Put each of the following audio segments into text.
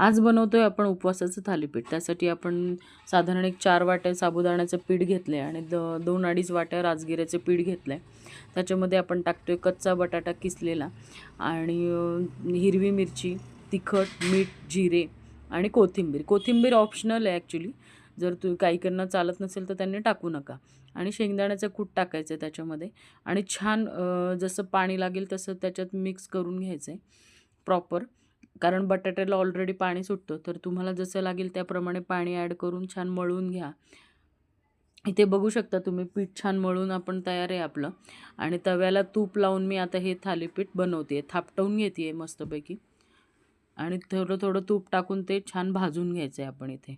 आज बनवतोय आपण उपवासाचं थालीपीठ. त्यासाठी आपण साधारण एक 4 वाट्या साबुदाण्याचं पीठ घेतलं आहे आणि 2-2.5 वाट्या राजगिऱ्याचं पीठ घेतलं आहे. त्याच्यामध्ये आपण टाकतोय कच्चा बटाटा किसलेला आणि हिरवी मिरची, तिखट, मीठ, जिरे आणि कोथिंबीर. कोथिंबीर ऑप्शनल आहे ॲक्च्युली. जर काहींना चालत नसेल तर त्यांनी टाकू नका. आणि शेंगदाण्याचं कूट टाकायचं आहे त्याच्यामध्ये आणि छान जसं पाणी लागेल तसं त्याच्यात मिक्स करून घ्यायचं आहे प्रॉपर. कारण बटाट्याला ऑलरेडी पाणी सुटतं, तर तुम्हाला जसं लागेल त्याप्रमाणे पाणी ॲड करून छान मळून घ्या. इथे बघू शकता तुम्ही पीठ छान मळून आपण तयार आहे आपलं. आणि तव्याला तूप लावून मी आता हे थालीपीठ बनवते, थापटवून घेते मस्तपैकी आणि थोडं थोडं तूप टाकून ते छान भाजून घ्यायचं आहे आपण इथे.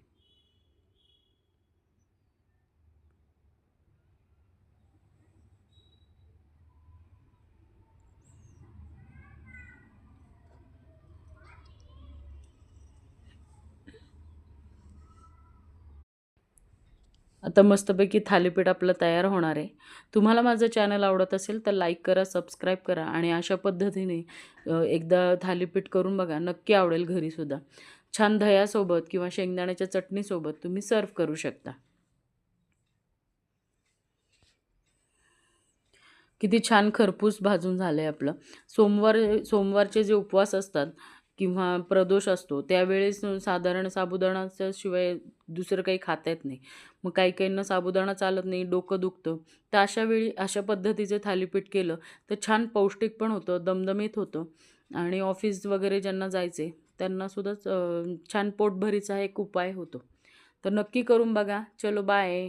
आता मस्तपैकी थालीपीठ आपलं तयार होणार आहे. तुम्हाला माझं चॅनल आवडत असेल तर लाईक करा, सबस्क्राईब करा आणि अशा पद्धतीने एकदा थालीपीठ करून बघा. नक्की आवडेल घरीसुद्धा. छान दह्यासोबत किंवा शेंगदाण्याच्या चटणीसोबत तुम्ही सर्व्ह करू शकता. किती छान खरपूस भाजून झालं आहे आपलं. सोमवारचे जे उपवास असतात किंवा प्रदोष असतो त्यावेळेस साधारण साबुदाणाच्या शिवाय दुसरं काही खाता येत नाही. मग काही-काहींना साबुदाणा चालत नाही, डोकं दुखतं. तर अशा वेळी अशा पद्धतीचं थालीपीठ केलं तर छान पौष्टिक पण होतं, दमदमीत होतं आणि ऑफिस वगैरे ज्यांना जायचं त्यांनासुद्धा छान पोटभरीचा एक उपाय होतो. तर नक्की करून बघा. चलो बाय.